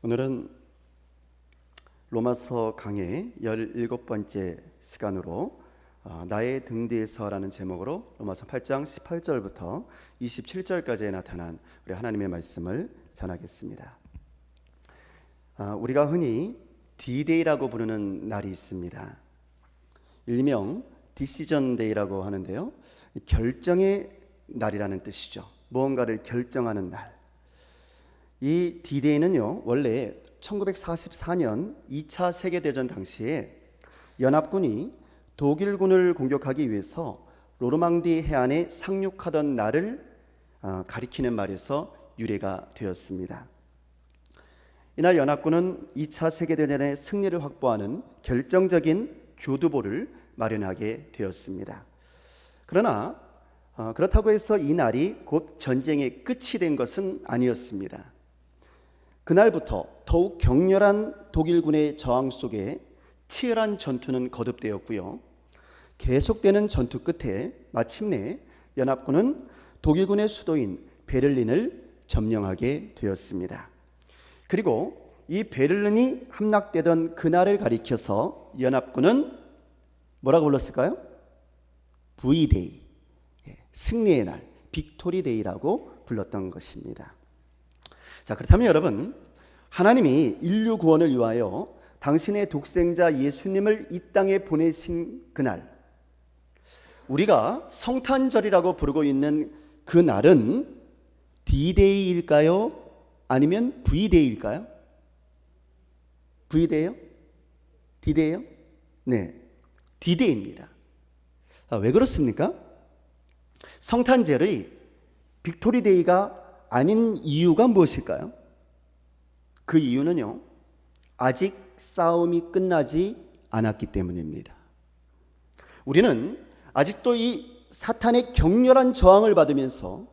오늘은 로마서 강의 17번째 시간으로 나의 등 뒤에서라는 제목으로 로마서 8장 18절부터 27절까지에 나타난 우리 하나님의 말씀을 전하겠습니다. 우리가 흔히 D-Day라고 부르는 날이 있습니다. 일명 Decision Day라고 하는데요, 결정의 날이라는 뜻이죠. 무언가를 결정하는 날. 이 D-Day는요, 원래 1944년 2차 세계대전 당시에 연합군이 독일군을 공격하기 위해서 노르망디 해안에 상륙하던 날을 가리키는 말에서 유래가 되었습니다. 이날 연합군은 2차 세계대전의 승리를 확보하는 결정적인 교두보를 마련하게 되었습니다. 그러나 그렇다고 해서 이 날이 곧 전쟁의 끝이 된 것은 아니었습니다. 그날부터 더욱 격렬한 독일군의 저항 속에 치열한 전투는 거듭되었고요. 계속되는 전투 끝에 마침내 연합군은 독일군의 수도인 베를린을 점령하게 되었습니다. 그리고 이 베를린이 함락되던 그날을 가리켜서 연합군은 뭐라고 불렀을까요? V-Day, 승리의 날, 빅토리 데이라고 불렀던 것입니다. 자, 그렇다면 여러분, 하나님이 인류 구원을 위하여 당신의 독생자 예수님을 이 땅에 보내신 그날, 우리가 성탄절이라고 부르고 있는 그 날은 D-Day일까요? 아니면 V-Day일까요? V-Day요? D-Day요? 네, D-Day입니다. 왜 그렇습니까? 성탄절이 빅토리 데이가 아닌 이유가 무엇일까요? 그 이유는요, 아직 싸움이 끝나지 않았기 때문입니다. 우리는 아직도 이 사탄의 격렬한 저항을 받으면서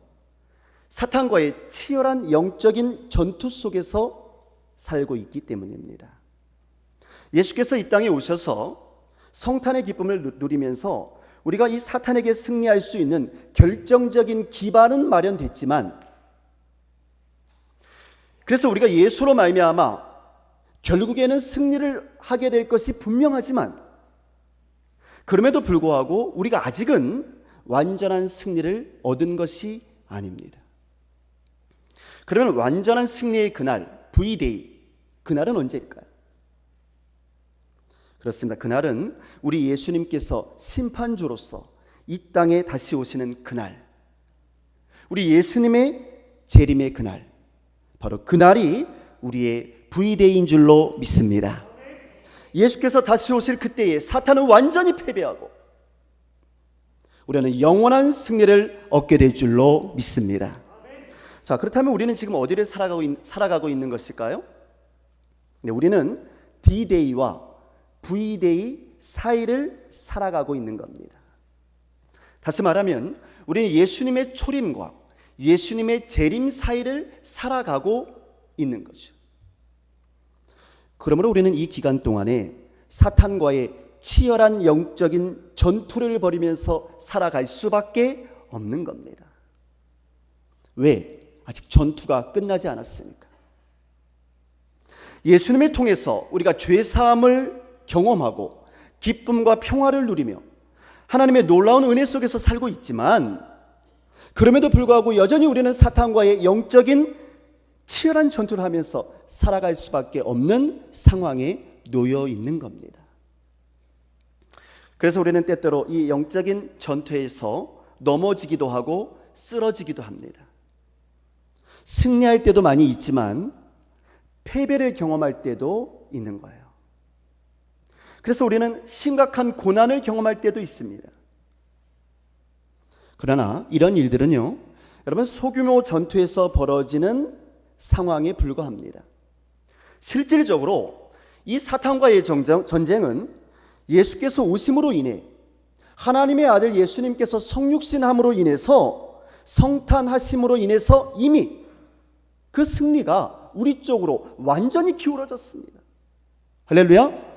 사탄과의 치열한 영적인 전투 속에서 살고 있기 때문입니다. 예수께서 이 땅에 오셔서 성탄의 기쁨을 누리면서 우리가 이 사탄에게 승리할 수 있는 결정적인 기반은 마련됐지만, 그래서 우리가 예수로 말미암아 결국에는 승리를 하게 될 것이 분명하지만, 그럼에도 불구하고 우리가 아직은 완전한 승리를 얻은 것이 아닙니다. 그러면 완전한 승리의 그날, V-Day, 그날은 언제일까요? 그렇습니다. 그날은 우리 예수님께서 심판주로서 이 땅에 다시 오시는 그날, 우리 예수님의 재림의 그날, 바로 그날이 우리의 V-Day인 줄로 믿습니다. 예수께서 다시 오실 그때에 사탄은 완전히 패배하고 우리는 영원한 승리를 얻게 될 줄로 믿습니다. 자, 그렇다면 우리는 지금 어디를 살아가고 있는 것일까요? 네, 우리는 D-Day와 V-Day 사이를 살아가고 있는 겁니다. 다시 말하면 우리는 예수님의 초림과 예수님의 재림 사이를 살아가고 있는 거죠. 그러므로 우리는 이 기간 동안에 사탄과의 치열한 영적인 전투를 벌이면서 살아갈 수밖에 없는 겁니다. 왜? 아직 전투가 끝나지 않았으니까. 예수님을 통해서 우리가 죄사함을 경험하고 기쁨과 평화를 누리며 하나님의 놀라운 은혜 속에서 살고 있지만, 그럼에도 불구하고 여전히 우리는 사탄과의 영적인 치열한 전투를 하면서 살아갈 수밖에 없는 상황에 놓여 있는 겁니다. 그래서 우리는 때때로 이 영적인 전투에서 넘어지기도 하고 쓰러지기도 합니다. 승리할 때도 많이 있지만 패배를 경험할 때도 있는 거예요. 그래서 우리는 심각한 고난을 경험할 때도 있습니다. 그러나 이런 일들은요, 여러분, 소규모 전투에서 벌어지는 상황에 불과합니다. 실질적으로 이 사탄과의 전쟁은 예수께서 오심으로 인해, 하나님의 아들 예수님께서 성육신함으로 인해서, 성탄하심으로 인해서 이미 그 승리가 우리 쪽으로 완전히 기울어졌습니다. 할렐루야.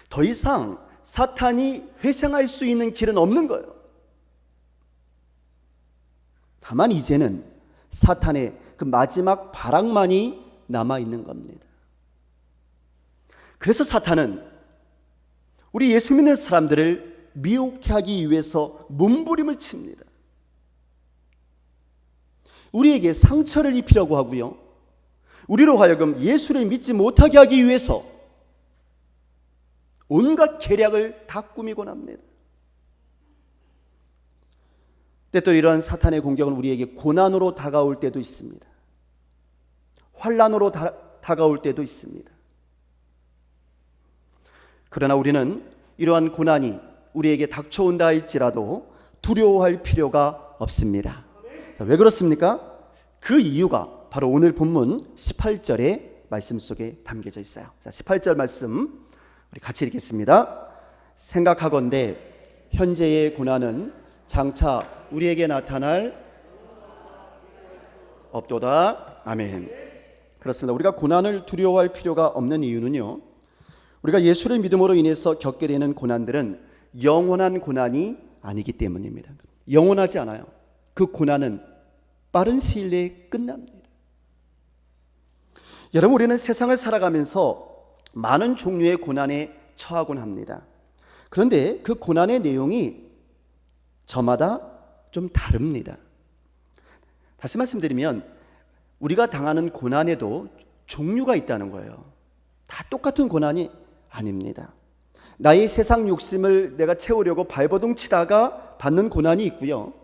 더 이상 사탄이 회생할 수 있는 길은 없는 거예요. 다만 이제는 사탄의 그 마지막 발악만이 남아있는 겁니다. 그래서 사탄은 우리 예수 믿는 사람들을 미혹해 하기 위해서 몸부림을 칩니다. 우리에게 상처를 입히려고 하고요, 우리로 하여금 예수를 믿지 못하게 하기 위해서 온갖 계략을 다 꾸미곤 합니다. 때때로 이러한 사탄의 공격은 우리에게 고난으로 다가올 때도 있습니다. 환난으로 다가올 때도 있습니다. 그러나 우리는 이러한 고난이 우리에게 닥쳐온다 할지라도 두려워할 필요가 없습니다. 자, 왜 그렇습니까? 그 이유가 바로 오늘 본문 18절의 말씀 속에 담겨져 있어요. 자, 18절 말씀 우리 같이 읽겠습니다. 생각하건대 현재의 고난은 장차 우리에게 나타날 없도다. 아멘. 그렇습니다. 우리가 고난을 두려워할 필요가 없는 이유는요, 우리가 예수를 믿음으로 인해서 겪게 되는 고난들은 영원한 고난이 아니기 때문입니다. 영원하지 않아요. 그 고난은 빠른 시일 내에 끝납니다. 여러분, 우리는 세상을 살아가면서 많은 종류의 고난에 처하곤 합니다. 그런데 그 고난의 내용이 저마다 좀 다릅니다. 다시 말씀드리면 우리가 당하는 고난에도 종류가 있다는 거예요. 다 똑같은 고난이 아닙니다. 나의 세상 욕심을 내가 채우려고 발버둥 치다가 받는 고난이 있고요,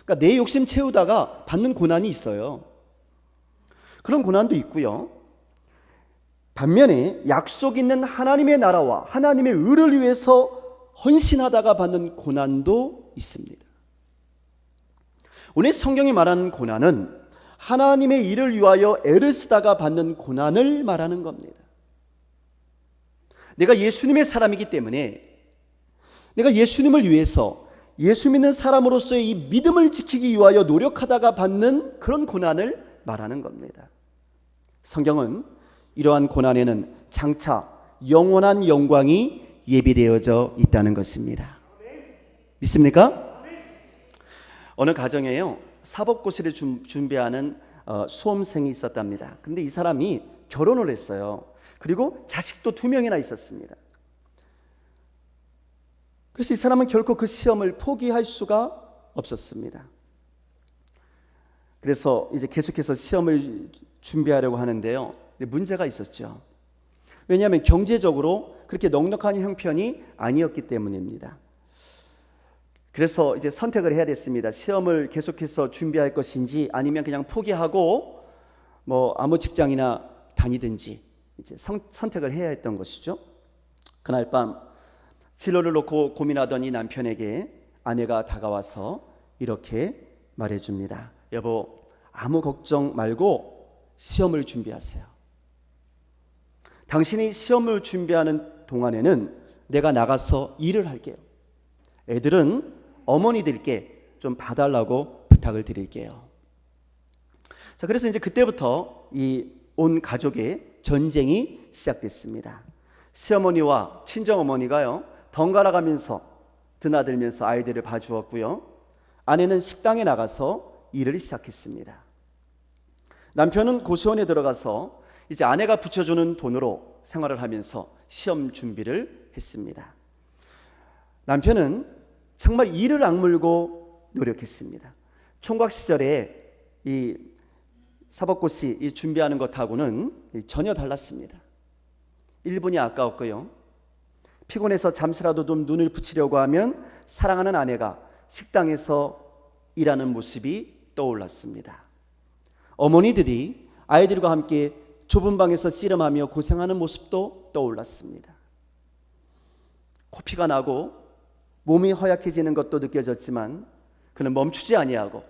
그러니까 내 욕심 채우다가 받는 고난이 있어요. 그런 고난도 있고요, 반면에 약속 있는 하나님의 나라와 하나님의 의를 위해서 헌신하다가 받는 고난도 있습니다. 오늘 성경이 말하는 고난은 하나님의 일을 위하여 애를 쓰다가 받는 고난을 말하는 겁니다. 내가 예수님의 사람이기 때문에 내가 예수님을 위해서 예수 믿는 사람으로서의 이 믿음을 지키기 위하여 노력하다가 받는 그런 고난을 말하는 겁니다. 성경은 이러한 고난에는 장차 영원한 영광이 예비되어져 있다는 것입니다. 믿습니까? 어느 가정에요, 사법고시를 준비하는 수험생이 있었답니다. 근데 이 사람이 결혼을 했어요. 그리고 자식도 2명이나 있었습니다. 그래서 이 사람은 결코 그 시험을 포기할 수가 없었습니다. 그래서 이제 계속해서 시험을 준비하려고 하는데요, 문제가 있었죠. 왜냐하면 경제적으로 그렇게 넉넉한 형편이 아니었기 때문입니다. 그래서 이제 선택을 해야 됐습니다. 시험을 계속해서 준비할 것인지 아니면 그냥 포기하고 아무 직장이나 다니든지 이제 선택을 해야 했던 것이죠. 그날 밤 진로를 놓고 고민하던 이 남편에게 아내가 다가와서 이렇게 말해줍니다. 여보, 아무 걱정 말고 시험을 준비하세요. 당신이 시험을 준비하는 동안에는 내가 나가서 일을 할게요. 애들은 어머니들께 좀 봐달라고 부탁을 드릴게요. 자, 그래서 이제 그때부터 이 온 가족의 전쟁이 시작됐습니다. 시어머니와 친정어머니가요, 번갈아 가면서 드나들면서 아이들을 봐주었고요, 아내는 식당에 나가서 일을 시작했습니다. 남편은 고시원에 들어가서 이제 아내가 붙여주는 돈으로 생활을 하면서 시험 준비를 했습니다. 남편은 정말 이를 악물고 노력했습니다. 총각 시절에 이 사법고시 준비하는 것하고는 전혀 달랐습니다. 1분이 아까웠고요, 피곤해서 잠시라도 좀 눈을 붙이려고 하면 사랑하는 아내가 식당에서 일하는 모습이 떠올랐습니다. 어머니들이 아이들과 함께 좁은 방에서 씨름하며 고생하는 모습도 떠올랐습니다. 코피가 나고 몸이 허약해지는 것도 느껴졌지만 그는 멈추지 아니하고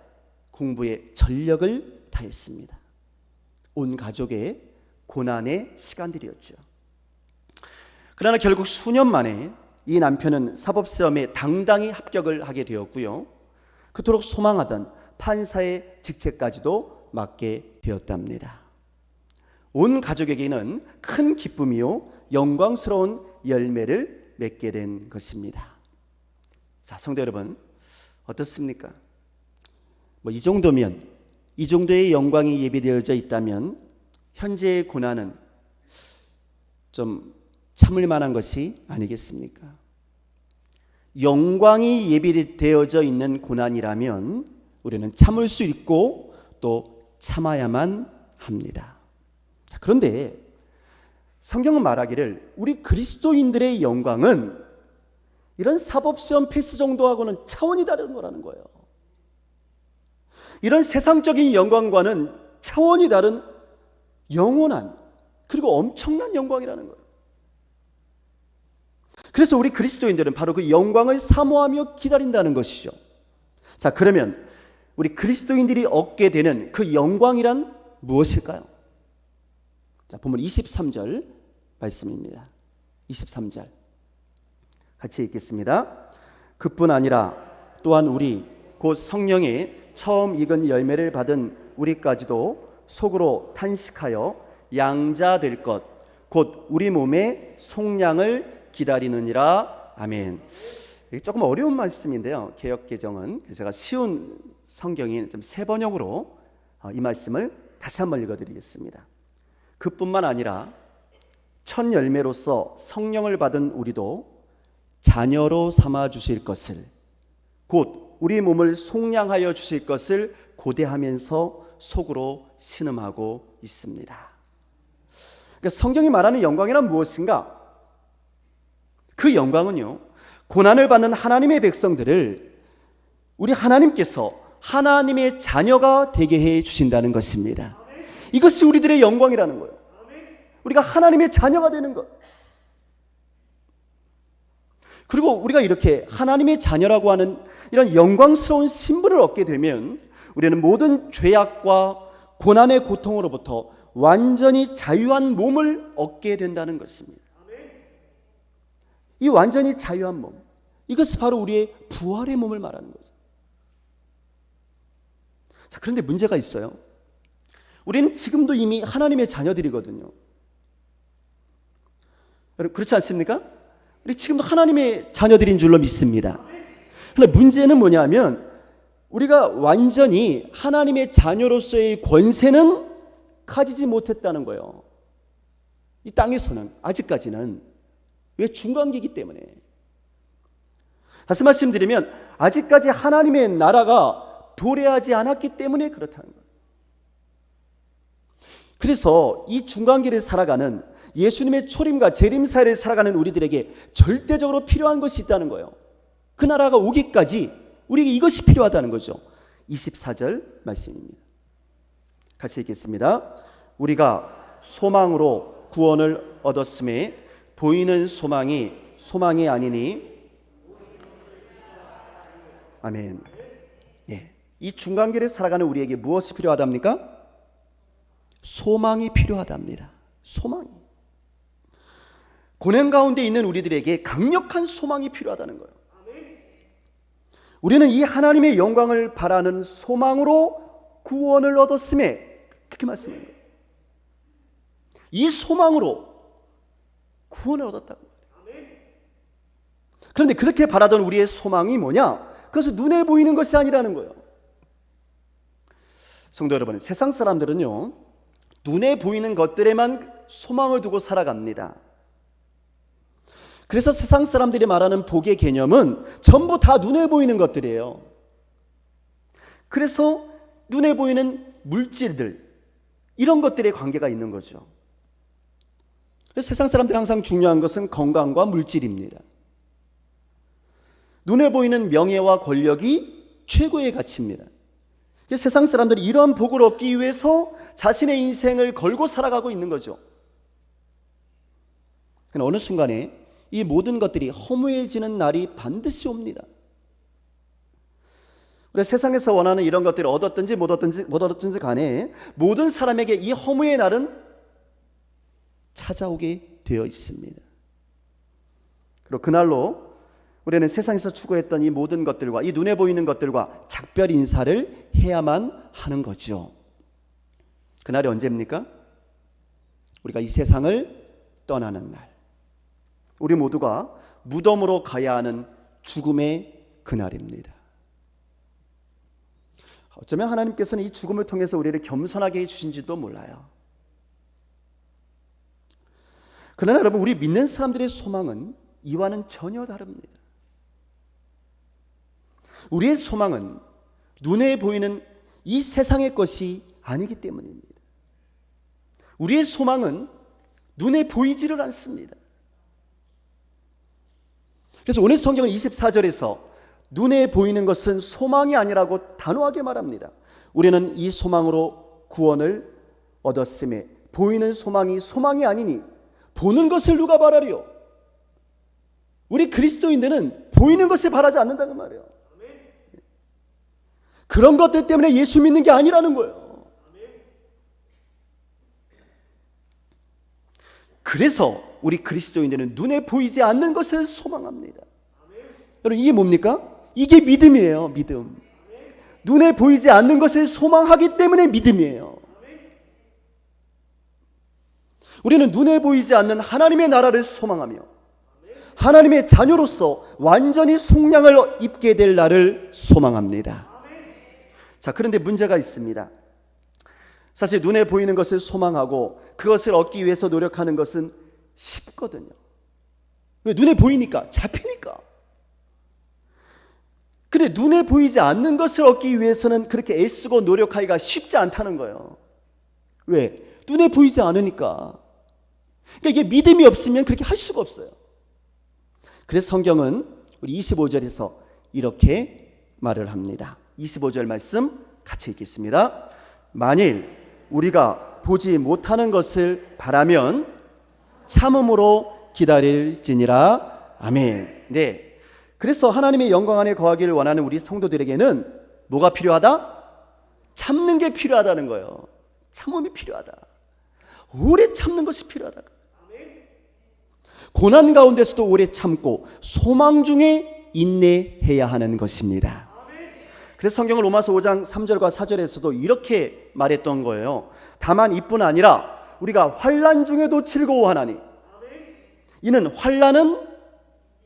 공부에 전력을 다했습니다. 온 가족의 고난의 시간들이었죠. 그러나 결국 수년 만에 이 남편은 사법시험에 당당히 합격을 하게 되었고요, 그토록 소망하던 판사의 직책까지도 맡게 되었답니다. 온 가족에게는 큰 기쁨이요 영광스러운 열매를 맺게 된 것입니다. 자, 성도 여러분, 어떻습니까? 이 정도의 영광이 예비되어져 있다면 현재의 고난은 좀 참을 만한 것이 아니겠습니까? 영광이 예비되어져 있는 고난이라면 우리는 참을 수 있고 또 참아야만 합니다. 그런데 성경은 말하기를 우리 그리스도인들의 영광은 이런 사법시험 패스 정도하고는 차원이 다른 거라는 거예요. 이런 세상적인 영광과는 차원이 다른 영원한 그리고 엄청난 영광이라는 거예요. 그래서 우리 그리스도인들은 바로 그 영광을 사모하며 기다린다는 것이죠. 자, 그러면 우리 그리스도인들이 얻게 되는 그 영광이란 무엇일까요? 자, 본문 23절 말씀입니다. 23절 같이 읽겠습니다. 그뿐 아니라 또한 우리 곧 성령의 처음 익은 열매를 받은 우리까지도 속으로 탄식하여 양자 될 것 곧 우리 몸의 속량을 기다리느니라. 아멘. 이게 조금 어려운 말씀인데요. 개역개정은 제가 쉬운 성경인 좀 세 번역으로 이 말씀을 다시 한번 읽어드리겠습니다. 그뿐만 아니라 첫 열매로서 성령을 받은 우리도 자녀로 삼아 주실 것을 곧 우리 몸을 속량하여 주실 것을 고대하면서 속으로 신음하고 있습니다. 그러니까 성경이 말하는 영광이란 무엇인가? 그 영광은요, 고난을 받는 하나님의 백성들을 우리 하나님께서 하나님의 자녀가 되게 해 주신다는 것입니다. 이것이 우리들의 영광이라는 거예요. 우리가 하나님의 자녀가 되는 것. 그리고 우리가 이렇게 하나님의 자녀라고 하는 이런 영광스러운 신분을 얻게 되면 우리는 모든 죄악과 고난의 고통으로부터 완전히 자유한 몸을 얻게 된다는 것입니다. 이 완전히 자유한 몸, 이것이 바로 우리의 부활의 몸을 말하는 거죠. 자, 그런데 문제가 있어요. 우리는 지금도 이미 하나님의 자녀들이거든요. 여러분, 그렇지 않습니까? 우리 지금도 하나님의 자녀들인 줄로 믿습니다. 그런데 문제는 뭐냐면 우리가 완전히 하나님의 자녀로서의 권세는 가지지 못했다는 거예요. 이 땅에서는 아직까지는. 왜? 중간기이기 때문에. 다시 말씀드리면 아직까지 하나님의 나라가 도래하지 않았기 때문에 그렇다는 거예요. 그래서 이 중간기를 살아가는 예수님의 초림과 재림 사이를 살아가는 우리들에게 절대적으로 필요한 것이 있다는 거예요. 그 나라가 오기까지 우리에게 이것이 필요하다는 거죠. 24절 말씀입니다. 같이 읽겠습니다. 우리가 소망으로 구원을 얻었음에 보이는 소망이 아니니. 아멘. 예. 이 중간길에 살아가는 우리에게 무엇이 필요하답니까? 소망이 필요하답니다. 소망이. 고난 가운데 있는 우리들에게 강력한 소망이 필요하다는 거예요. 우리는 이 하나님의 영광을 바라는 소망으로 구원을 얻었음에, 그렇게 말씀합니다. 이 소망으로 구원을 얻었다고. 그런데 그렇게 바라던 우리의 소망이 뭐냐? 그것은 눈에 보이는 것이 아니라는 거예요. 성도 여러분, 세상 사람들은요, 눈에 보이는 것들에만 소망을 두고 살아갑니다. 그래서 세상 사람들이 말하는 복의 개념은 전부 다 눈에 보이는 것들이에요. 그래서 눈에 보이는 물질들, 이런 것들의 관계가 있는 거죠. 그래서 세상 사람들이 항상 중요한 것은 건강과 물질입니다. 눈에 보이는 명예와 권력이 최고의 가치입니다. 그래서 세상 사람들이 이러한 복을 얻기 위해서 자신의 인생을 걸고 살아가고 있는 거죠. 그러나 어느 순간에 이 모든 것들이 허무해지는 날이 반드시 옵니다. 우리 세상에서 원하는 이런 것들을 얻었든지 못 얻었든지 간에 모든 사람에게 이 허무의 날은 찾아오게 되어 있습니다. 그리고 그날로 우리는 세상에서 추구했던 이 모든 것들과 이 눈에 보이는 것들과 작별 인사를 해야만 하는 거죠. 그날이 언제입니까? 우리가 이 세상을 떠나는 날. 우리 모두가 무덤으로 가야 하는 죽음의 그날입니다. 어쩌면 하나님께서는 이 죽음을 통해서 우리를 겸손하게 해주신지도 몰라요. 그러나 여러분, 우리 믿는 사람들의 소망은 이와는 전혀 다릅니다. 우리의 소망은 눈에 보이는 이 세상의 것이 아니기 때문입니다. 우리의 소망은 눈에 보이지를 않습니다. 그래서 오늘 성경은 24절에서 눈에 보이는 것은 소망이 아니라고 단호하게 말합니다. 우리는 이 소망으로 구원을 얻었음에 보이는 소망이 소망이 아니니 보는 것을 누가 바라리요? 우리 그리스도인들은 보이는 것을 바라지 않는다는 말이에요. 그런 것들 때문에 예수 믿는 게 아니라는 거예요. 그래서 우리 그리스도인들은 눈에 보이지 않는 것을 소망합니다. 여러분, 이게 뭡니까? 이게 믿음이에요. 믿음. 눈에 보이지 않는 것을 소망하기 때문에 믿음이에요. 우리는 눈에 보이지 않는 하나님의 나라를 소망하며 하나님의 자녀로서 완전히 속량을 입게 될 날을 소망합니다. 자, 그런데 문제가 있습니다. 사실 눈에 보이는 것을 소망하고 그것을 얻기 위해서 노력하는 것은 쉽거든요. 왜? 눈에 보이니까, 잡히니까. 근데 눈에 보이지 않는 것을 얻기 위해서는 그렇게 애쓰고 노력하기가 쉽지 않다는 거예요. 왜? 눈에 보이지 않으니까. 그러니까 이게 믿음이 없으면 그렇게 할 수가 없어요. 그래서 성경은 우리 25절에서 이렇게 말을 합니다. 25절 말씀 같이 읽겠습니다. 만일 우리가 보지 못하는 것을 바라면 참음으로 기다릴지니라. 아멘. 네. 그래서 하나님의 영광 안에 거하기를 원하는 우리 성도들에게는 뭐가 필요하다? 참는 게 필요하다는 거예요. 참음이 필요하다. 오래 참는 것이 필요하다. 고난 가운데서도 오래 참고 소망 중에 인내해야 하는 것입니다. 그래서 성경은 로마서 5장 3절과 4절에서도 이렇게 말했던 거예요. 다만 이뿐 아니라 우리가 환난 중에도 즐거워하나니 이는 환난은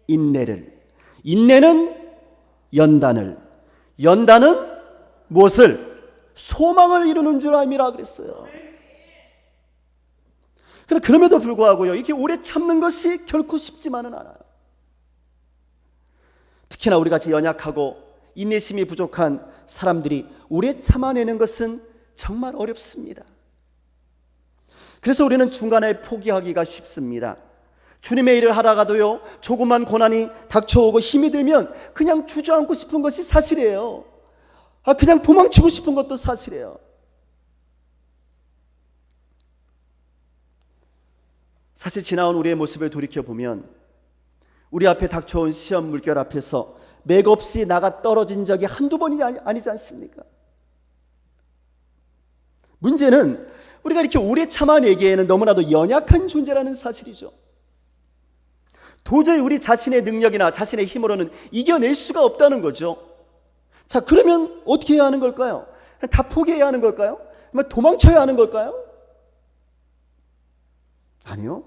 인내를, 인내는 연단을, 연단은 무엇을? 소망을 이루는 줄 알미라 그랬어요. 그럼에도 불구하고요, 이렇게 오래 참는 것이 결코 쉽지만은 않아요. 특히나 우리 같이 연약하고 인내심이 부족한 사람들이 오래 참아내는 것은 정말 어렵습니다. 그래서 우리는 중간에 포기하기가 쉽습니다. 주님의 일을 하다가도요, 조그만 고난이 닥쳐오고 힘이 들면 그냥 주저앉고 싶은 것이 사실이에요. 그냥 도망치고 싶은 것도 사실이에요. 사실 지나온 우리의 모습을 돌이켜보면 우리 앞에 닥쳐온 시험 물결 앞에서 맥없이 나가 떨어진 적이 한두 번이 아니지 않습니까? 문제는 우리가 이렇게 오래 참아내기에는 너무나도 연약한 존재라는 사실이죠. 도저히 우리 자신의 능력이나 자신의 힘으로는 이겨낼 수가 없다는 거죠. 자, 그러면 어떻게 해야 하는 걸까요? 다 포기해야 하는 걸까요? 도망쳐야 하는 걸까요? 아니요.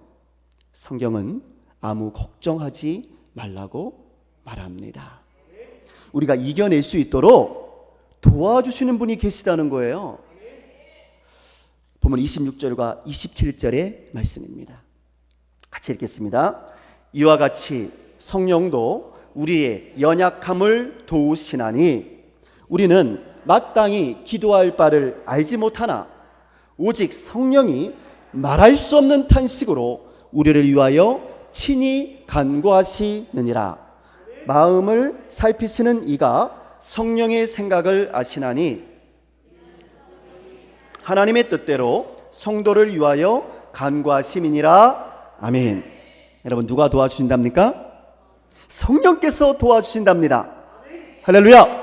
성경은 아무 걱정하지 말라고 말합니다. 우리가 이겨낼 수 있도록 도와주시는 분이 계시다는 거예요. 보면 26절과 27절의 말씀입니다. 같이 읽겠습니다. 이와 같이 성령도 우리의 연약함을 도우시나니 우리는 마땅히 기도할 바를 알지 못하나 오직 성령이 말할 수 없는 탄식으로 우리를 위하여 친히 간구하시느니라. 마음을 살피시는 이가 성령의 생각을 아시나니 하나님의 뜻대로 성도를 위하여 간구하심이니라. 아멘. 여러분, 누가 도와주신답니까? 성령께서 도와주신답니다. 할렐루야.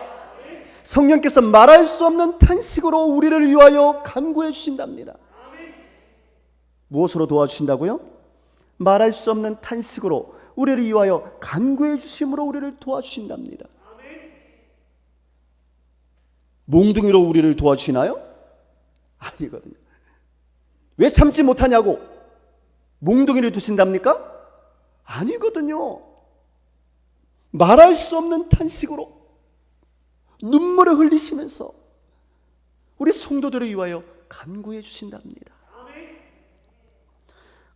성령께서 말할 수 없는 탄식으로 우리를 위하여 간구해 주신답니다. 무엇으로 도와주신다고요? 말할 수 없는 탄식으로 우리를 위하여 간구해 주심으로 우리를 도와주신답니다. 몽둥이로 우리를 도와주시나요? 아니거든요. 왜 참지 못하냐고 몽둥이를 두신답니까? 아니거든요. 말할 수 없는 탄식으로 눈물을 흘리시면서 우리 성도들을 위하여 간구해 주신답니다.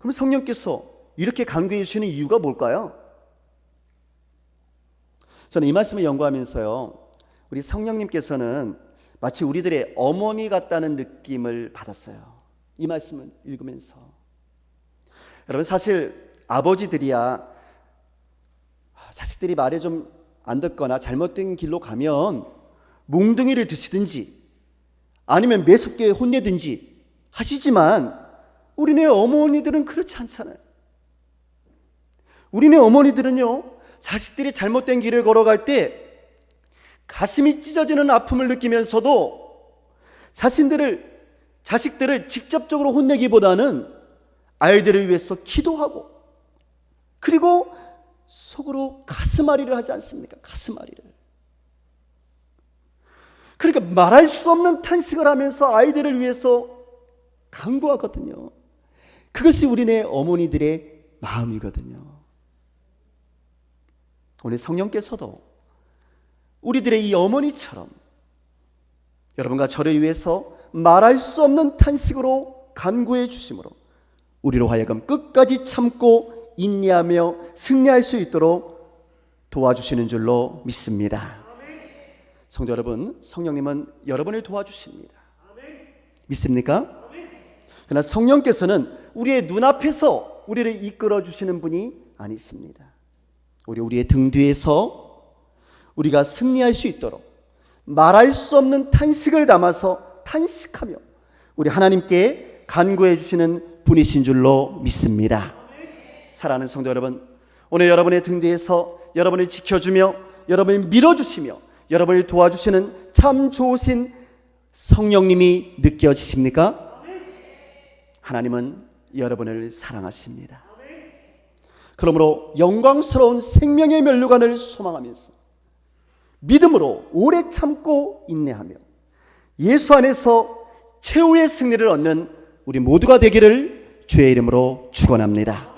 그럼 성령께서 이렇게 간구해 주시는 이유가 뭘까요? 저는 이 말씀을 연구하면서요, 우리 성령님께서는 마치 우리들의 어머니 같다는 느낌을 받았어요. 이 말씀을 읽으면서. 여러분, 사실 아버지들이야 자식들이 말에 좀 안 듣거나 잘못된 길로 가면 몽둥이를 드시든지 아니면 매섭게 혼내든지 하시지만 우리네 어머니들은 그렇지 않잖아요. 우리네 어머니들은요, 자식들이 잘못된 길을 걸어갈 때 가슴이 찢어지는 아픔을 느끼면서도 자식들을 직접적으로 혼내기보다는 아이들을 위해서 기도하고, 그리고 속으로 가슴앓이를 하지 않습니까? 가슴앓이를. 그러니까 말할 수 없는 탄식을 하면서 아이들을 위해서 간구하거든요. 그것이 우리네 어머니들의 마음이거든요. 오늘 성령께서도 우리들의 이 어머니처럼 여러분과 저를 위해서 말할 수 없는 탄식으로 간구해 주심으로 우리로 하여금 끝까지 참고 인내하며 승리할 수 있도록 도와주시는 줄로 믿습니다. 성도 여러분, 성령님은 여러분을 도와주십니다. 믿습니까? 그러나 성령께서는 우리의 눈앞에서 우리를 이끌어 주시는 분이 아니십니다. 우리의 등 뒤에서 우리가 승리할 수 있도록 말할 수 없는 탄식을 담아서 탄식하며 우리 하나님께 간구해 주시는 분이신 줄로 믿습니다. 사랑하는 성도 여러분, 오늘 여러분의 등 뒤에서 여러분을 지켜주며 여러분을 밀어주시며 여러분을 도와주시는 참 좋으신 성령님이 느껴지십니까? 하나님은 여러분을 사랑하십니다. 그러므로 영광스러운 생명의 면류관을 소망하면서 믿음으로 오래 참고 인내하며 예수 안에서 최후의 승리를 얻는 우리 모두가 되기를 주의 이름으로 축원합니다.